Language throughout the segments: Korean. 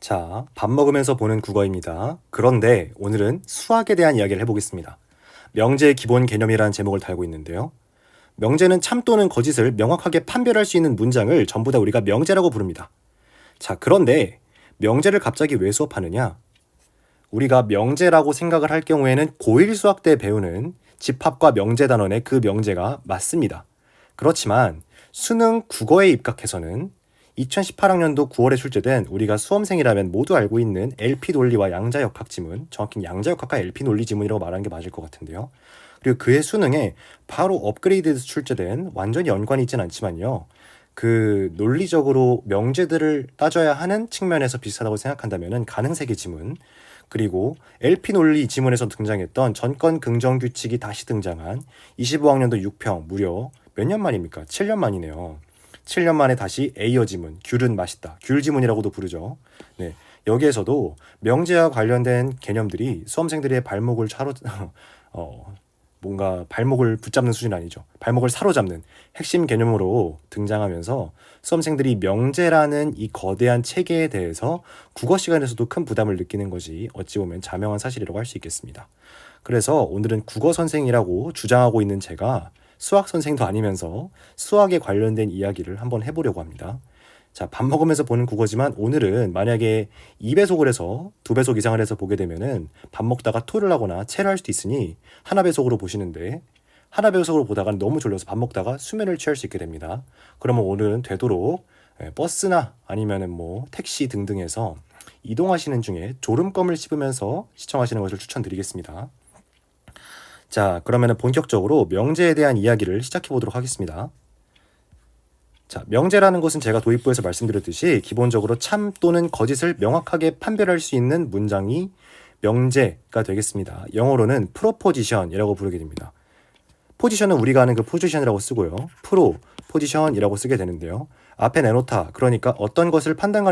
자, 밥 먹으면서 보는 국어입니다. 그런데 오늘은 수학에 대한 이야기를 해보겠습니다. 명제의 기본 개념이라는 제목을 달고 있는데요. 명제는 참 또는 거짓을 명확하게 판별할 수 있는 문장을 전부 다 우리가 명제라고 부릅니다. 자, 그런데 명제를 갑자기 왜 수업하느냐? 우리가 명제라고 생각을 할 경우에는 고1 수학 때 배우는 집합과 명제 단원의 그 명제가 맞습니다. 그렇지만 수능 국어에 입각해서는 2018학년도 9월에 출제된 우리가 수험생이라면 모두 알고 있는 LP 논리와 양자역학 지문, 정확히 양자역학과 LP 논리 지문이라고 말하는 게 맞을 것 같은데요. 그리고 그의 수능에 바로 업그레이드해서 출제된 완전히 연관이 있진 않지만요. 그 논리적으로 명제들을 따져야 하는 측면에서 비슷하다고 생각한다면 가능세계 지문, 그리고 LP 논리 지문에서 등장했던 전권 긍정 규칙이 다시 등장한 25학년도 6평 무려 몇 년 만입니까? 7년 만이네요. 7년 만에 다시 에이어 지문, 귤은 맛있다. 귤 지문이라고도 부르죠. 네. 여기에서도 명제와 관련된 개념들이 수험생들의 발목을 뭔가 발목을 붙잡는 수준 아니죠. 발목을 사로잡는 핵심 개념으로 등장하면서 수험생들이 명제라는 이 거대한 체계에 대해서 국어 시간에서도 큰 부담을 느끼는 것이 어찌 보면 자명한 사실이라고 할 수 있겠습니다. 그래서 오늘은 국어 선생이라고 주장하고 있는 제가 수학 선생도 아니면서 수학에 관련된 이야기를 한번 해보려고 합니다. 자, 밥 먹으면서 보는 국어지만 오늘은 만약에 2배속을 해서 2배속 이상을 해서 보게 되면은 밥 먹다가 토를 하거나 체를 할 수도 있으니 하나배속으로 보시는데 하나배속으로 보다가 너무 졸려서 밥 먹다가 수면을 취할 수 있게 됩니다. 그러면 오늘은 되도록 버스나 아니면은 뭐 택시 등등에서 이동하시는 중에 졸음껌을 씹으면서 시청하시는 것을 추천드리겠습니다. 자, 그러면 본격적으로 명제에 대한 이야기를 시작해 보도록 하겠습니다. 자, 명제라는 것은 제가 도입부에서 말씀드렸듯이 기본적으로 참 또는 거짓을 명확하게 판별할 수 있는 문장이 명제가 되겠습니다. 영어로는 프로포지션이라고 부르게 됩니다. 포지션은 우리가 아는 그 포지션이라고 쓰고요. 프로, 포지션이라고 쓰게 되는데요. 앞에 내놓다, 그러니까 어떤 것을 판단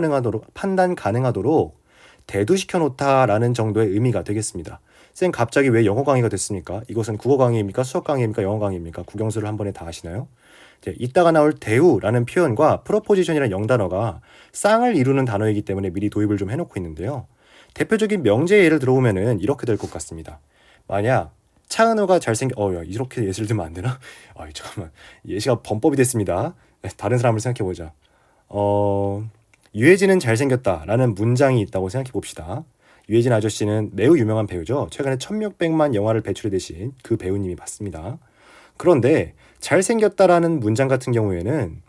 가능하도록 대두시켜 놓다라는 정도의 의미가 되겠습니다. 쌤, 갑자기 왜 영어 강의가 됐습니까? 이것은 국어 강의입니까? 수학 강의입니까? 영어 강의입니까? 국영수를 한 번에 다 하시나요? 이따가 나올 대우라는 표현과 프로포지션이라는 영단어가 쌍을 이루는 단어이기 때문에 미리 도입을 좀 해놓고 있는데요. 대표적인 명제의 예를 들어보면은 이렇게 될 것 같습니다. 만약 차은우가 야, 이렇게 예시를 들면 안 되나? 잠깐만. 예시가 범법이 됐습니다. 다른 사람을 생각해보자. 유해진은 잘생겼다라는 문장이 있다고 생각해 봅시다. 유해진 아저씨는 매우 유명한 배우죠. 최근에 1600만 영화를 배출해내신 그 배우님이 맞습니다. 그런데 잘생겼다라는 문장 같은 경우에는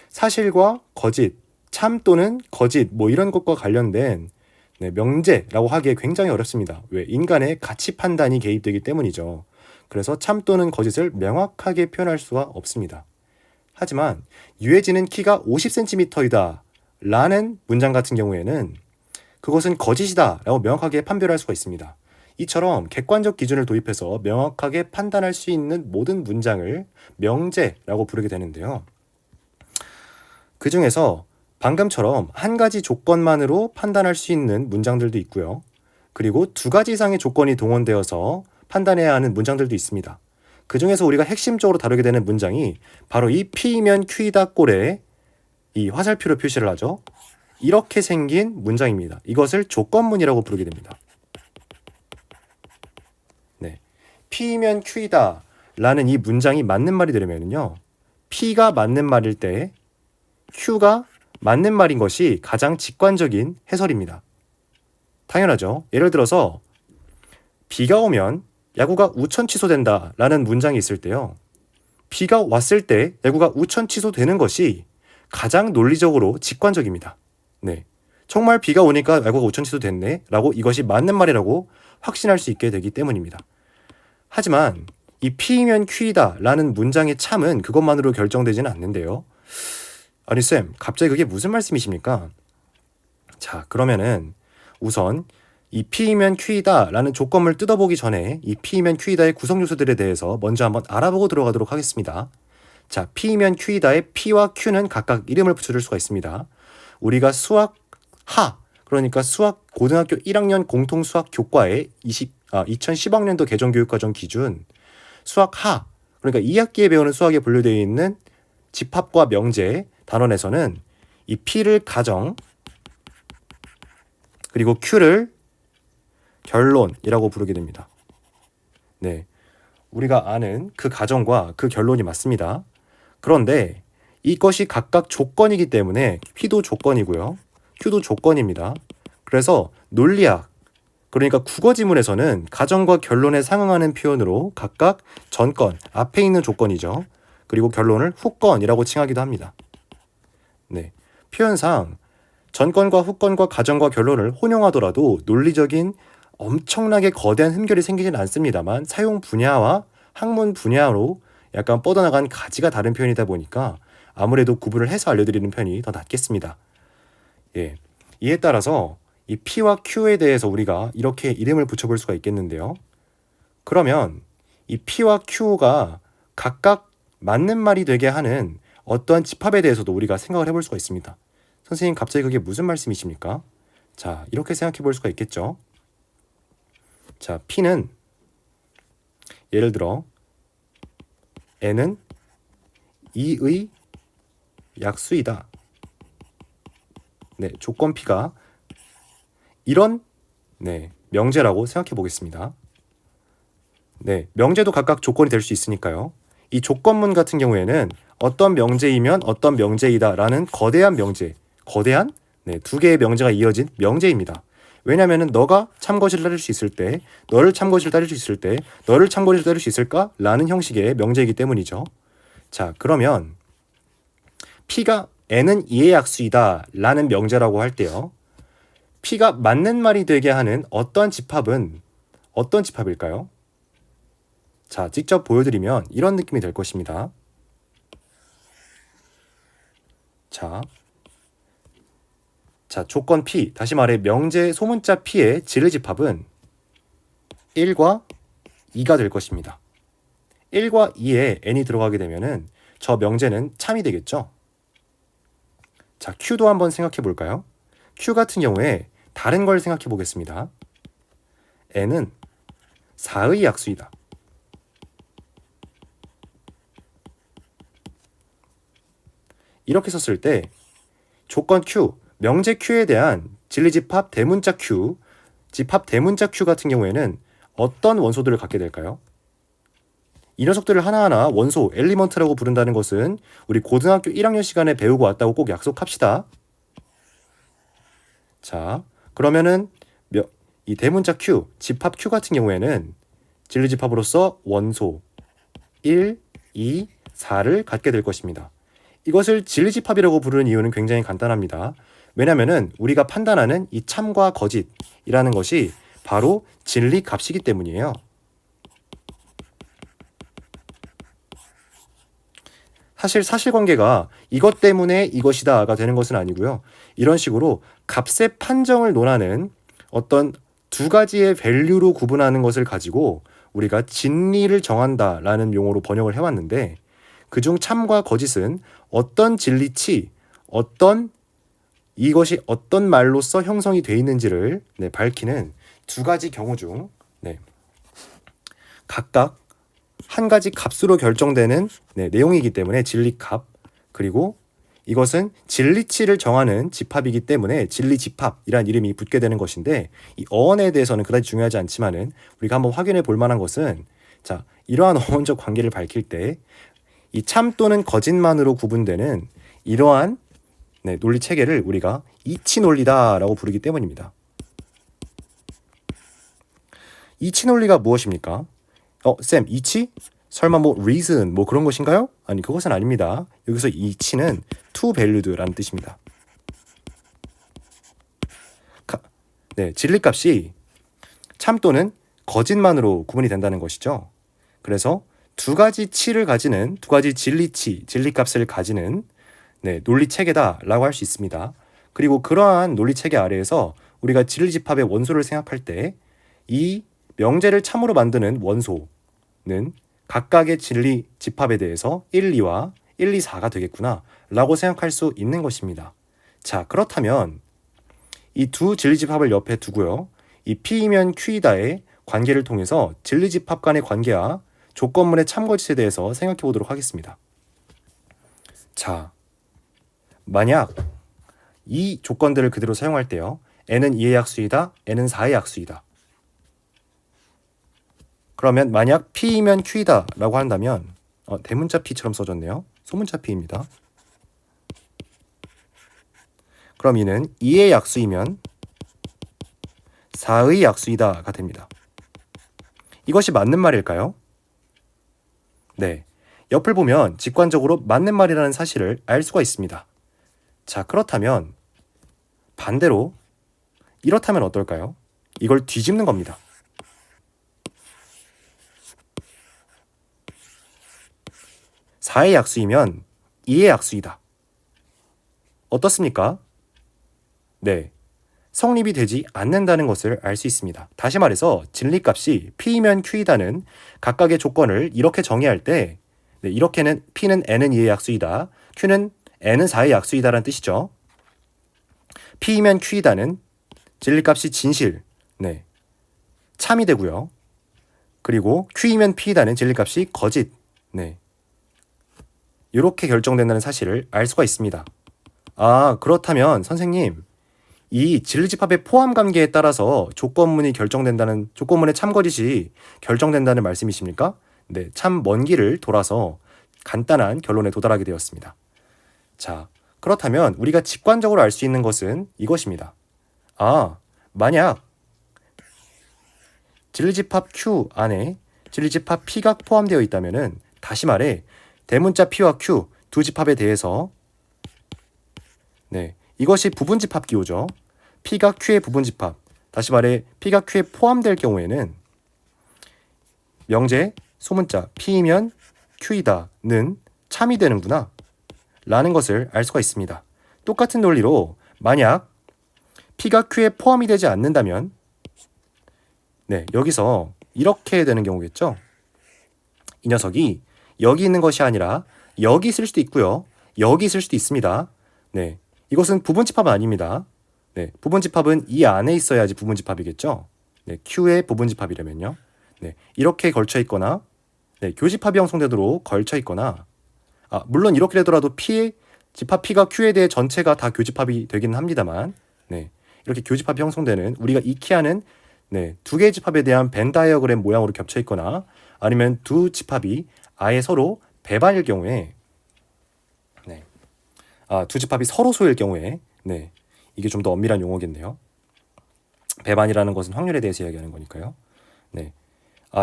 사실과 거짓, 참 또는 거짓 뭐 이런 것과 관련된 명제라고 하기에 굉장히 어렵습니다. 왜? 인간의 가치 판단이 개입되기 때문이죠. 그래서 참 또는 거짓을 명확하게 표현할 수가 없습니다. 하지만 유해진은 키가 50cm이다 라는 문장 같은 경우에는 그것은 거짓이다 라고 명확하게 판별할 수가 있습니다. 이처럼 객관적 기준을 도입해서 명확하게 판단할 수 있는 모든 문장을 명제라고 부르게 되는데요. 그 중에서 방금처럼 한 가지 조건만으로 판단할 수 있는 문장들도 있고요. 그리고 두 가지 이상의 조건이 동원되어서 판단해야 하는 문장들도 있습니다. 그 중에서 우리가 핵심적으로 다루게 되는 문장이 바로 이 P이면 Q이다 꼴에 이 화살표로 표시를 하죠. 이렇게 생긴 문장입니다. 이것을 조건문이라고 부르게 됩니다. 네, P이면 Q이다 라는 이 문장이 맞는 말이 되려면요. P가 맞는 말일 때 Q가 맞는 말인 것이 가장 직관적인 해설입니다. 당연하죠. 예를 들어서 비가 오면 야구가 우천 취소된다 라는 문장이 있을 때요. 비가 왔을 때 야구가 우천 취소되는 것이 가장 논리적으로 직관적입니다. 네, 정말 비가 오니까 야구가 우천 취소됐네 라고 이것이 맞는 말이라고 확신할 수 있게 되기 때문입니다. 하지만 이 P이면 Q이다 라는 문장의 참은 그것만으로 결정되지는 않는데요. 아니 쌤, 갑자기 그게 무슨 말씀이십니까? 자, 그러면은 우선 이 P이면 Q이다 라는 조건을 뜯어보기 전에 이 P이면 Q이다의 구성 요소들에 대해서 먼저 한번 알아보고 들어가도록 하겠습니다. 자, P이면 Q이다의 P와 Q는 각각 이름을 붙여줄 수가 있습니다. 우리가 수학 하, 그러니까 수학 고등학교 1학년 공통 수학 교과의 2010학년도 개정교육과정 기준 수학 하, 그러니까 2학기에 배우는 수학에 분류되어 있는 집합과 명제 단원에서는 이 P를 가정, 그리고 Q를 결론이라고 부르게 됩니다. 네, 우리가 아는 그 가정과 그 결론이 맞습니다. 그런데 이것이 각각 조건이기 때문에 P도 조건이고요. Q도 조건입니다. 그래서 논리학, 그러니까 국어 지문에서는 가정과 결론에 상응하는 표현으로 각각 전건, 앞에 있는 조건이죠. 그리고 결론을 후건이라고 칭하기도 합니다. 네, 표현상 전건과 후건과 가정과 결론을 혼용하더라도 논리적인 엄청나게 거대한 흠결이 생기진 않습니다만 사용 분야와 학문 분야로 약간 뻗어나간 가지가 다른 표현이다 보니까 아무래도 구분을 해서 알려드리는 편이 더 낫겠습니다. 예, 이에 따라서 이 P와 Q에 대해서 우리가 이렇게 이름을 붙여볼 수가 있겠는데요. 그러면 이 P와 Q가 각각 맞는 말이 되게 하는 어떠한 집합에 대해서도 우리가 생각을 해볼 수가 있습니다. 선생님, 갑자기 그게 무슨 말씀이십니까? 자, 이렇게 생각해 볼 수가 있겠죠. 자, P는 예를 들어 N은 2의 약수이다. 네, 조건 P가 이런 명제라고 생각해 보겠습니다. 네, 명제도 각각 조건이 될 수 있으니까요. 이 조건문 같은 경우에는 어떤 명제이면 어떤 명제이다 라는 거대한 명제, 거대한 두 개의 명제가 이어진 명제입니다. 왜냐하면 너가 참거시를 따를 수 있을 때, 너를 참거시를 따를 수 있을 때, 너를 참거시를 따를 수 있을까? 라는 형식의 명제이기 때문이죠. 자, 그러면 P가 N은 2의 약수이다 라는 명제라고 할 때요. P가 맞는 말이 되게 하는 어떠한 집합은 어떤 집합일까요? 자, 직접 보여드리면 이런 느낌이 될 것입니다. 자, 조건 P, 다시 말해 명제 소문자 P의 질의 집합은 1과 2가 될 것입니다. 1과 2에 N이 들어가게 되면은 저 명제는 참이 되겠죠. 자, Q도 한번 생각해 볼까요? Q 같은 경우에 다른 걸 생각해 보겠습니다. N은 4의 약수이다. 이렇게 썼을 때 조건 Q, 명제 Q에 대한 진리집합 대문자 Q, 집합 대문자 Q 같은 경우에는 어떤 원소들을 갖게 될까요? 이 녀석들을 하나하나 원소, 엘리먼트라고 부른다는 것은 우리 고등학교 1학년 시간에 배우고 왔다고 꼭 약속합시다. 자, 그러면은 이 대문자 Q, 집합 Q 같은 경우에는 진리집합으로서 원소 1, 2, 4를 갖게 될 것입니다. 이것을 진리집합이라고 부르는 이유는 굉장히 간단합니다. 왜냐하면 우리가 판단하는 이 참과 거짓이라는 것이 바로 진리값이기 때문이에요. 사실 사실관계가 이것 때문에 이것이다가 되는 것은 아니고요. 이런 식으로 값의 판정을 논하는 어떤 두 가지의 밸류로 구분하는 것을 가지고 우리가 진리를 정한다라는 용어로 번역을 해왔는데, 그중 참과 거짓은 어떤 진리치, 이것이 어떤 말로써 형성이 되어 있는지를 밝히는 두 가지 경우 중 각각 한 가지 값으로 결정되는 내용이기 때문에 진리값, 그리고 이것은 진리치를 정하는 집합이기 때문에 진리집합이란 이름이 붙게 되는 것인데, 이 어원에 대해서는 그다지 중요하지 않지만은 우리가 한번 확인해 볼 만한 것은, 자, 이러한 어원적 관계를 밝힐 때 이 참 또는 거짓만으로 구분되는 이러한 논리 체계를 우리가 이치 논리다라고 부르기 때문입니다. 이치 논리가 무엇입니까? 쌤, 이치? 설마 뭐 reason 뭐 그런 것인가요? 아니, 그것은 아닙니다. 여기서 이치는 to valued라는 뜻입니다. 진리값이 참 또는 거짓만으로 구분이 된다는 것이죠. 그래서 두 가지 치를 가지는, 두 가지 진리치, 진리값을 가지는 논리 체계다라고 할 수 있습니다. 그리고 그러한 논리 체계 아래에서 우리가 진리집합의 원소를 생각할 때 이 명제를 참으로 만드는 원소는 각각의 진리 집합에 대해서 1, 2와 1, 2, 4가 되겠구나 라고 생각할 수 있는 것입니다. 자, 그렇다면 이 두 진리집합을 옆에 두고요, 이 P이면 Q이다의 관계를 통해서 진리집합 간의 관계와 조건문의 참거짓에 대해서 생각해 보도록 하겠습니다. 자, 만약 이 조건들을 그대로 사용할 때요, n은 2의 약수이다. n은 4의 약수이다. 그러면 만약 p이면 q이다 라고 한다면 대문자 p처럼 써졌네요. 소문자 p입니다. 그럼 이는 2의 약수이면 4의 약수이다가 됩니다. 이것이 맞는 말일까요? 네. 옆을 보면 직관적으로 맞는 말이라는 사실을 알 수가 있습니다. 자, 그렇다면 반대로 이렇다면 어떨까요? 이걸 뒤집는 겁니다. (4의) 약수이면 (2의) 약수이다. 어떻습니까? 네. 성립이 되지 않는다는 것을 알 수 있습니다. 다시 말해서 진리값이 p이면 q이다는 각각의 조건을 이렇게 정의할 때 이렇게는 p는 n은 2의 약수이다. q는 n은 4의 약수이다라는 뜻이죠. p이면 q이다는 진리값이 진실, 참이 되고요. 그리고 q이면 p이다는 진리값이 거짓, 이렇게 결정된다는 사실을 알 수가 있습니다. 그렇다면 선생님, 이 진리집합의 포함 관계에 따라서 조건문이 결정된다는, 조건문의 참거짓이 결정된다는 말씀이십니까? 네, 참 먼 길을 돌아서 간단한 결론에 도달하게 되었습니다. 자, 그렇다면 우리가 직관적으로 알 수 있는 것은 이것입니다. 만약 진리집합 Q 안에 진리집합 P가 포함되어 있다면은, 다시 말해 대문자 P와 Q 두 집합에 대해서 이것이 부분집합 기호죠. P가 Q의 부분집합, 다시 말해 P가 Q에 포함될 경우에는 명제 소문자 P이면 Q이다는 참이 되는구나 라는 것을 알 수가 있습니다. 똑같은 논리로 만약 P가 Q에 포함이 되지 않는다면 여기서 이렇게 되는 경우겠죠. 이 녀석이 여기 있는 것이 아니라 여기 있을 수도 있고요. 여기 있을 수도 있습니다. 이것은 부분집합은 아닙니다. 부분집합은 이 안에 있어야지 부분집합이겠죠. Q의 부분집합이라면요. 이렇게 걸쳐 있거나 교집합이 형성되도록 걸쳐 있거나, 물론 이렇게 되더라도 P의 집합 P가 Q에 대해 전체가 다 교집합이 되긴 합니다만, 이렇게 교집합이 형성되는, 우리가 익히하는 두 개의 집합에 대한 벤 다이어그램 모양으로 겹쳐 있거나, 아니면 두 집합이 아예 서로 배반일 경우에, 두 집합이 서로 소일 경우에, 이게 좀 더 엄밀한 용어겠네요. 배반이라는 것은 확률에 대해서 이야기하는 거니까요.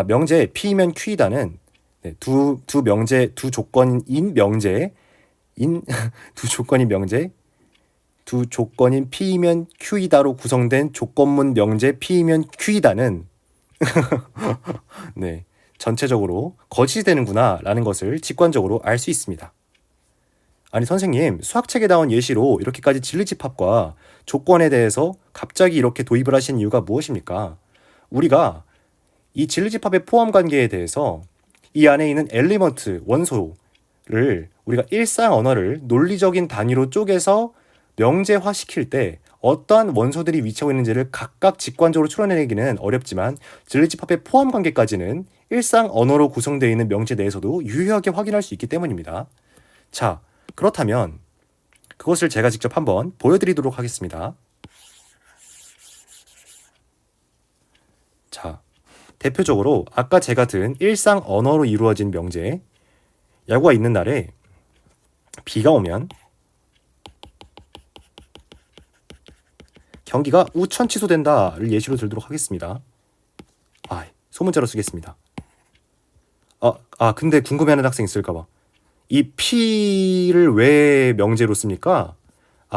명제 P이면 Q이다는 두 명제, 두 조건인 명제, 두 조건인 P이면 Q이다로 구성된 조건문 명제 P이면 Q이다는 전체적으로 거짓이 되는구나 라는 것을 직관적으로 알 수 있습니다. 아니 선생님, 수학책에 나온 예시로 이렇게까지 진리집합과 조건에 대해서 갑자기 이렇게 도입을 하신 이유가 무엇입니까? 우리가 이 진리집합의 포함 관계에 대해서 이 안에 있는 엘리먼트, 원소를 우리가 일상 언어를 논리적인 단위로 쪼개서 명제화시킬 때 어떠한 원소들이 위치하고 있는지를 각각 직관적으로 추론해내기는 어렵지만, 진리집합의 포함 관계까지는 일상 언어로 구성되어 있는 명제 내에서도 유효하게 확인할 수 있기 때문입니다. 자, 그렇다면 그것을 제가 직접 한번 보여드리도록 하겠습니다. 자, 대표적으로 아까 제가 든 일상 언어로 이루어진 명제, 야구가 있는 날에 비가 오면 경기가 우천 취소된다를 예시로 들도록 하겠습니다. 소문자로 쓰겠습니다. 근데 궁금해하는 학생 있을까봐. 이 P를 왜 명제로 씁니까?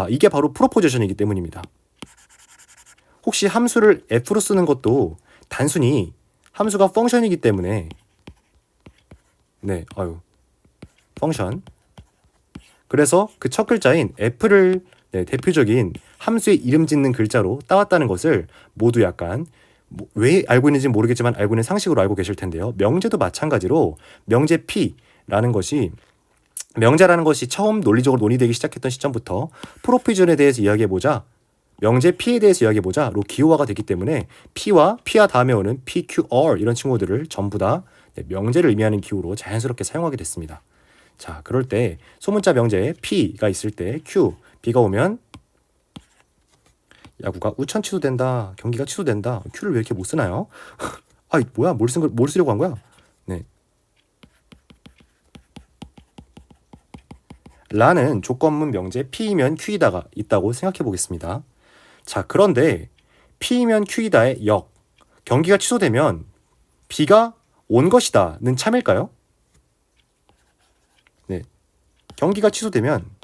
이게 바로 프로포지션이기 때문입니다. 혹시 함수를 F로 쓰는 것도 단순히 함수가 펑션이기 때문에 펑션. 그래서 그 첫 글자인 F를 대표적인 함수의 이름 짓는 글자로 따왔다는 것을 모두 약간 왜 알고 있는지 모르겠지만 알고 있는 상식으로 알고 계실 텐데요. 명제도 마찬가지로 명제 P라는 것이, 명제라는 것이 처음 논리적으로 논의되기 시작했던 시점부터 프로포지션에 대해서 이야기해보자, 명제 P에 대해서 이야기해보자로 기호화가 됐기 때문에 P와 다음에 오는 P, Q, R 이런 친구들을 전부 다 명제를 의미하는 기호로 자연스럽게 사용하게 됐습니다. 자, 그럴 때 소문자 명제 P가 있을 때 Q, B가 오면 야구가 우천 취소된다. 경기가 취소된다. 큐를 왜 이렇게 못 쓰나요? 아, 뭐야? 뭘 쓰려고 한 거야? 네. 라는 조건문 명제 P이면 Q이다가 있다고 생각해 보겠습니다. 자, 그런데 P이면 Q이다의 역, 경기가 취소되면 B가 온 것이다는 참일까요? 네. 경기가 취소되면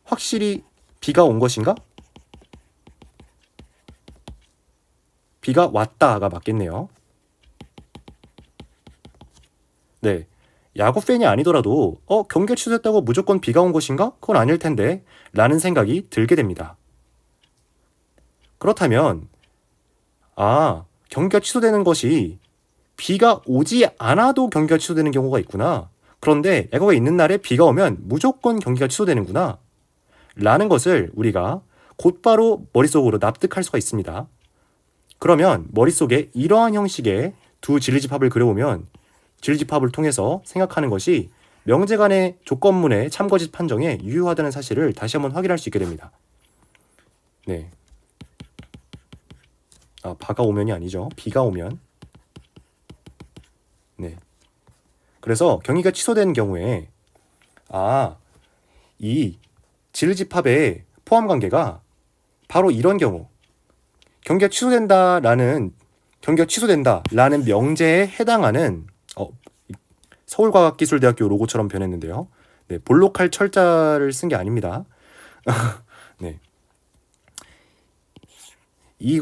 확실히 B가 온 것인가? B가 왔다가 맞겠네요. 네. 야구 팬이 아니더라도 경기가 취소됐다고 무조건 B가 온 것인가? 그건 아닐 텐데 라는 생각이 들게 됩니다. 그렇다면 경기가 취소되는 것이 비가 오지 않아도 경기가 취소되는 경우가 있구나. 그런데 야구가 있는 날에 비가 오면 무조건 경기가 취소되는구나. 라는 것을 우리가 곧바로 머릿속으로 납득할 수가 있습니다. 그러면 머릿속에 이러한 형식의 두 진리집합을 그려보면 진리집합을 통해서 생각하는 것이 명제 간의 조건문의 참거짓 판정에 유효하다는 사실을 다시 한번 확인할 수 있게 됩니다. 네. 바가 오면이 아니죠. 비가 오면. 네. 그래서 경기가 취소된 경우에 이 진리집합의 포함 관계가 바로 이런 경우 경기가 취소된다라는 명제에 해당하는 서울과학기술대학교 로고처럼 변했는데요. 네, 볼록할 철자를 쓴 게 아닙니다. 네. 이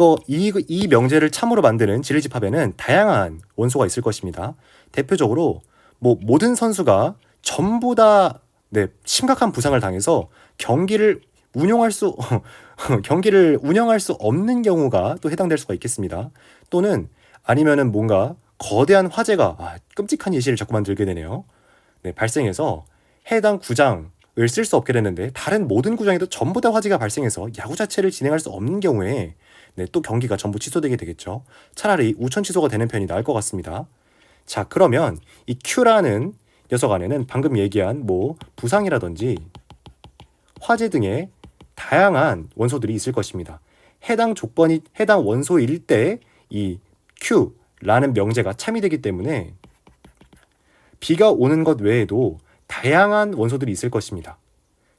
명제를 참으로 만드는 진리집합에는 다양한 원소가 있을 것입니다. 대표적으로 모든 선수가 전부 다 심각한 부상을 당해서 경기를 운영할 수 없는 경우가 또 해당될 수가 있겠습니다. 또는 아니면은 뭔가 거대한 화재가 끔찍한 예시를 자꾸만 들게 되네요. 네, 발생해서 해당 구장을 쓸 수 없게 됐는데 다른 모든 구장에도 전부 다 화재가 발생해서 야구 자체를 진행할 수 없는 경우에 또 경기가 전부 취소되게 되겠죠. 차라리 우천 취소가 되는 편이 나을 것 같습니다. 자, 그러면 이 Q라는 녀석 안에는 방금 얘기한 부상이라든지 화재 등의 다양한 원소들이 있을 것입니다. 해당 원소일 때 이 Q라는 명제가 참이되기 때문에 B가 오는 것 외에도 다양한 원소들이 있을 것입니다.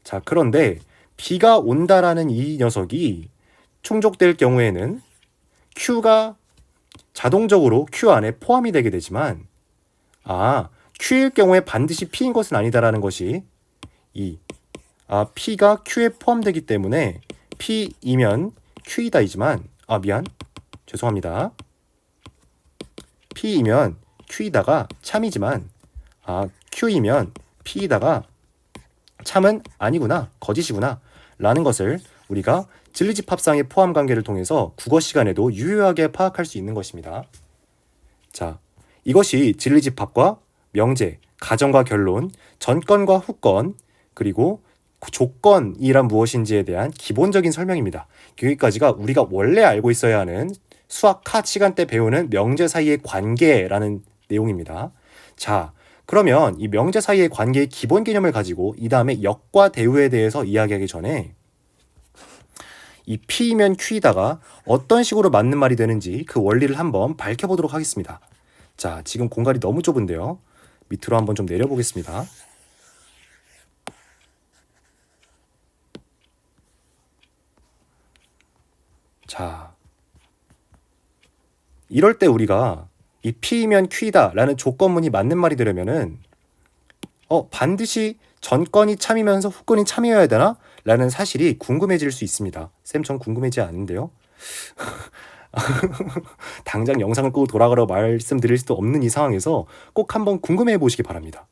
자, 그런데 B가 온다라는 이 녀석이 충족될 경우에는 Q가 자동적으로 Q 안에 포함이 되게 되지만 Q일 경우에 반드시 P인 것은 아니다라는 것이 P가 Q에 포함되기 때문에 P이면 Q이다이지만 죄송합니다. P이면 Q이다가 참이지만 Q이면 P이다가 참은 아니구나, 거짓이구나 라는 것을 우리가 진리집합상의 포함 관계를 통해서 국어 시간에도 유효하게 파악할 수 있는 것입니다. 자, 이것이 진리집합과 명제, 가정과 결론, 전건과 후건, 그리고 조건이란 무엇인지에 대한 기본적인 설명입니다. 여기까지가 우리가 원래 알고 있어야 하는 수학 카 시간 때 배우는 명제 사이의 관계라는 내용입니다. 자, 그러면 이 명제 사이의 관계의 기본 개념을 가지고 이 다음에 역과 대우에 대해서 이야기하기 전에 이 P이면 Q이다가 어떤 식으로 맞는 말이 되는지 그 원리를 한번 밝혀보도록 하겠습니다. 자, 지금 공간이 너무 좁은데요. 밑으로 한번 좀 내려보겠습니다. 자, 이럴 때 우리가 이 P이면 Q이다 라는 조건문이 맞는 말이 되려면은 반드시 전건이 참이면서 후건이 참이어야 되나? 라는 사실이 궁금해질 수 있습니다. 쌤, 전 궁금해지지 않는데요. 당장 영상을 끄고 돌아가라고 말씀드릴 수도 없는 이 상황에서 꼭 한번 궁금해 보시기 바랍니다.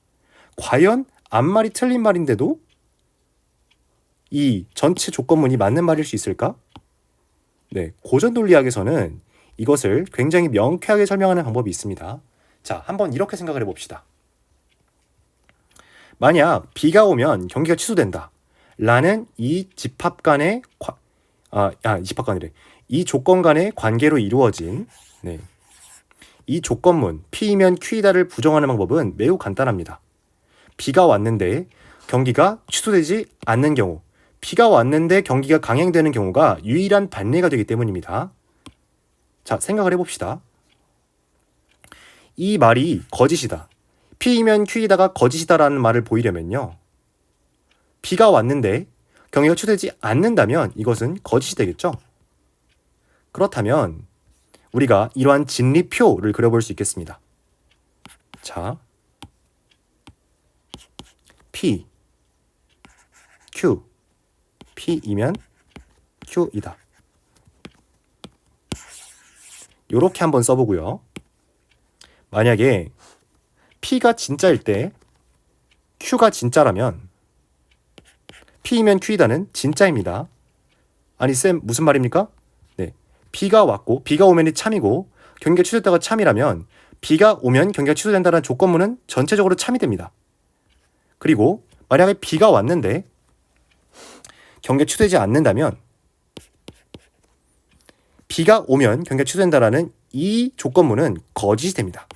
과연 앞말이 틀린 말인데도 이 전체 조건문이 맞는 말일 수 있을까? 네, 고전 논리학에서는 이것을 굉장히 명쾌하게 설명하는 방법이 있습니다. 자, 한번 이렇게 생각을 해봅시다. 만약 비가 오면 경기가 취소된다 라는 이 집합 간의 이 조건 간의 관계로 이루어진 이 조건문 P이면 Q이다를 부정하는 방법은 매우 간단합니다. 비가 왔는데 경기가 취소되지 않는 경우, 비가 왔는데 경기가 강행되는 경우가 유일한 반례가 되기 때문입니다. 자, 생각을 해봅시다. 이 말이 거짓이다. P이면 Q이다가 거짓이다라는 말을 보이려면요. 비가 왔는데 경기가 취소되지 않는다면 이것은 거짓이 되겠죠. 그렇다면 우리가 이러한 진리표를 그려볼 수 있겠습니다. 자, P, Q, P이면 Q이다. 이렇게 한번 써보고요. 만약에 P가 진짜일 때 Q가 진짜라면 P이면 Q이다는 진짜입니다. 아니 쌤 무슨 말입니까? 네, 비가 왔고 비가 오면이 참이고 경기가 취소됐다가 참이라면 비가 오면 경기가 취소된다는 조건문은 전체적으로 참이 됩니다. 그리고 만약에 비가 왔는데 경기가 취소되지 않는다면 비가 오면 경기가 취소된다라는 이 조건문은 거짓이 됩니다.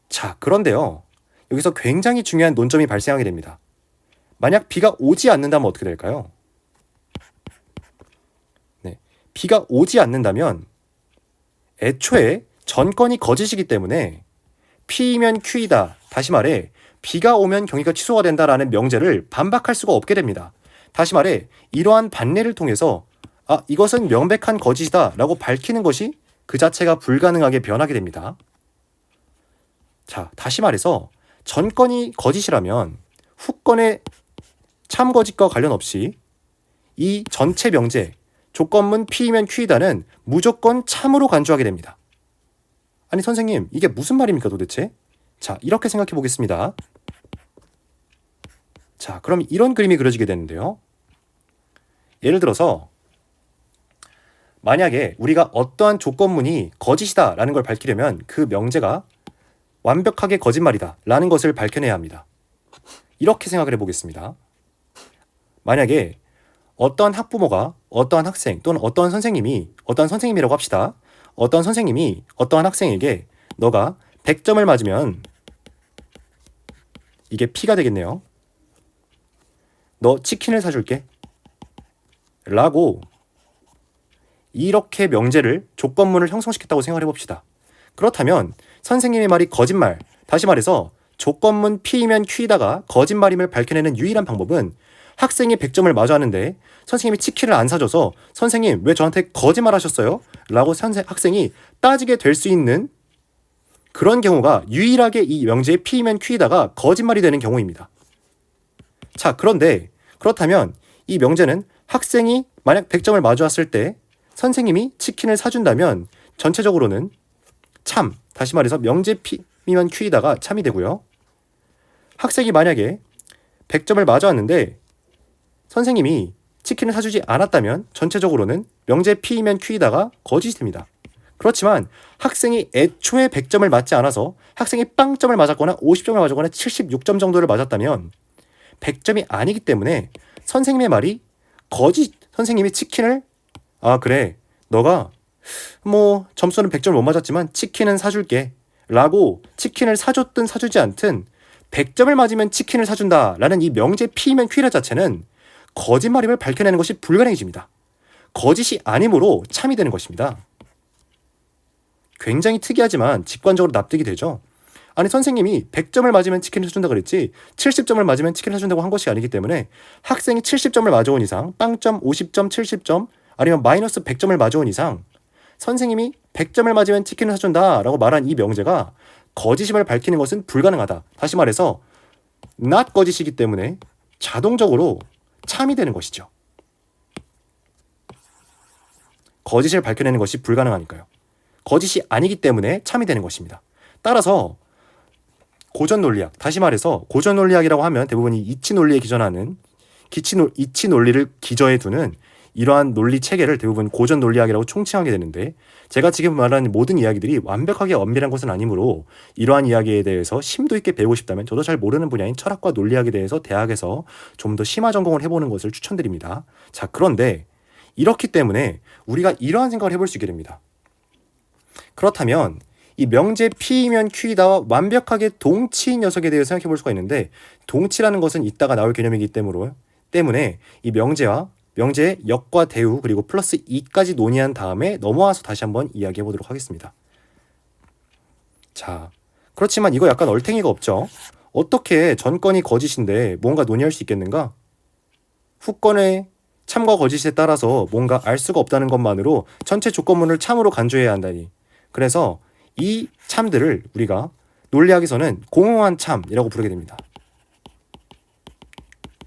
자, 그런데요. 여기서 굉장히 중요한 논점이 발생하게 됩니다. 만약 비가 오지 않는다면 어떻게 될까요? 네, 비가 오지 않는다면 애초에 전건이 거짓이기 때문에 P이면 Q이다. 다시 말해 비가 오면 경기가 취소가 된다라는 명제를 반박할 수가 없게 됩니다. 다시 말해 이러한 반례를 통해서 이것은 명백한 거짓이다 라고 밝히는 것이 그 자체가 불가능하게 변하게 됩니다. 자, 다시 말해서 전건이 거짓이라면 후건의 참거짓과 관련 없이 이 전체 명제 조건문 P이면 Q이다는 무조건 참으로 간주하게 됩니다. 아니 선생님 이게 무슨 말입니까 도대체? 자, 이렇게 생각해 보겠습니다. 자, 그럼 이런 그림이 그려지게 되는데요. 예를 들어서 만약에 우리가 어떠한 조건문이 거짓이다 라는 걸 밝히려면 그 명제가 완벽하게 거짓말이다 라는 것을 밝혀내야 합니다. 이렇게 생각을 해보겠습니다. 만약에 어떠한 학부모가 어떠한 학생 또는 어떠한 선생님이라고 합시다. 어떠한 선생님이 어떠한 학생에게 너가 100점을 맞으면 이게 P가 되겠네요. 너 치킨을 사줄게 라고 이렇게 명제를 조건문을 형성시켰다고 생각을 해봅시다. 그렇다면 선생님의 말이 거짓말, 다시 말해서 조건문 P이면 Q이다가 거짓말임을 밝혀내는 유일한 방법은 학생이 100점을 맞아 하는데 선생님이 치킨을 안 사줘서 선생님 왜 저한테 거짓말 하셨어요? 라고 학생이 따지게 될 수 있는 그런 경우가 유일하게 이 명제의 P이면 Q이다가 거짓말이 되는 경우입니다. 자, 그런데 그렇다면 이 명제는 학생이 만약 100점을 맞아왔을 때 선생님이 치킨을 사준다면 전체적으로는 참, 다시 말해서 명제 P이면 Q이다가 참이 되고요. 학생이 만약에 100점을 맞아왔는데 선생님이 치킨을 사주지 않았다면 전체적으로는 명제 P이면 Q이다가 거짓이 됩니다. 그렇지만 학생이 애초에 100점을 맞지 않아서 학생이 빵점을 맞았거나 50점을 맞았거나 76점 정도를 맞았다면 100점이 아니기 때문에 선생님의 말이 거짓, 선생님이 치킨을 그래 너가 뭐 점수는 100점을 못 맞았지만 치킨은 사줄게 라고 치킨을 사줬든 사주지 않든 100점을 맞으면 치킨을 사준다 라는 이 명제 P이면 Q라 자체는 거짓말임을 밝혀내는 것이 불가능해집니다. 거짓이 아니므로 참이 되는 것입니다. 굉장히 특이하지만 직관적으로 납득이 되죠. 아니 선생님이 100점을 맞으면 치킨을 사준다 그랬지 70점을 맞으면 치킨을 사준다고 한 것이 아니기 때문에 학생이 70점을 맞아온 이상 빵점, 50점, 70점 아니면 마이너스 100점을 맞아온 이상 선생님이 100점을 맞으면 치킨을 사준다 라고 말한 이 명제가 거짓임을 밝히는 것은 불가능하다. 다시 말해서 not 거짓이기 때문에 자동적으로 참이 되는 것이죠. 거짓을 밝혀내는 것이 불가능하니까요. 거짓이 아니기 때문에 참이 되는 것입니다. 따라서 고전 논리학, 다시 말해서 고전 논리학이라고 하면 대부분 이 이치 논리에 기전하는 이치 논리를 기저에 두는 이러한 논리 체계를 대부분 고전 논리학이라고 총칭하게 되는데 제가 지금 말하는 모든 이야기들이 완벽하게 엄밀한 것은 아니므로 이러한 이야기에 대해서 심도 있게 배우고 싶다면 저도 잘 모르는 분야인 철학과 논리학에 대해서 대학에서 좀 더 심화 전공을 해보는 것을 추천드립니다. 자, 그런데 이렇기 때문에 우리가 이러한 생각을 해볼 수 있게 됩니다. 그렇다면 이 명제 P이면 Q이다와 완벽하게 동치인 녀석에 대해 생각해 볼 수가 있는데, 동치라는 것은 이따가 나올 개념이기 때문에 이 명제의 역과 대우 그리고 플러스 2까지 논의한 다음에 넘어와서 다시 한번 이야기해 보도록 하겠습니다. 자, 그렇지만 이거 약간 얼탱이가 없죠? 어떻게 전건이 거짓인데 뭔가 논의할 수 있겠는가? 후건의 참과 거짓에 따라서 뭔가 알 수가 없다는 것만으로 전체 조건문을 참으로 간주해야 한다니. 그래서 이 참들을 우리가 논리학에서는 공허한 참이라고 부르게 됩니다.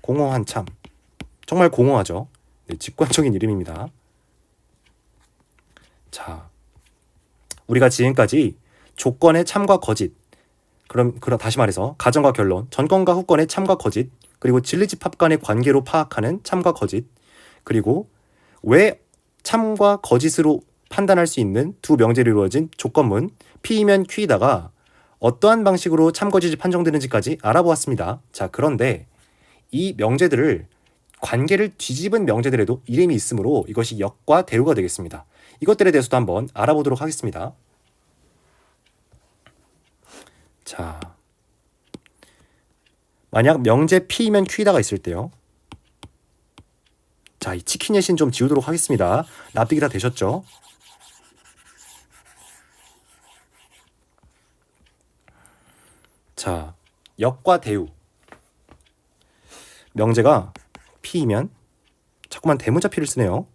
공허한 참. 정말 공허하죠. 네, 직관적인 이름입니다. 자, 우리가 지금까지 조건의 참과 거짓, 그럼 다시 말해서 가정과 결론, 전건과 후건의 참과 거짓, 그리고 진리집합 간의 관계로 파악하는 참과 거짓, 그리고 왜 참과 거짓으로 판단할 수 있는 두 명제로 이루어진 조건문 P이면 Q이다가 어떠한 방식으로 참거짓이 판정되는지까지 알아보았습니다. 자, 그런데 이 명제들을 관계를 뒤집은 명제들에도 이름이 있으므로 이것이 역과 대우가 되겠습니다. 이것들에 대해서도 한번 알아보도록 하겠습니다. 자, 만약 명제 P이면 Q이다가 있을 때요. 자, 이 치킨의 신 좀 지우도록 하겠습니다. 납득이 다 되셨죠? 자, 역과 대우. 명제가 P이면, 자꾸만 대문자 P를 쓰네요.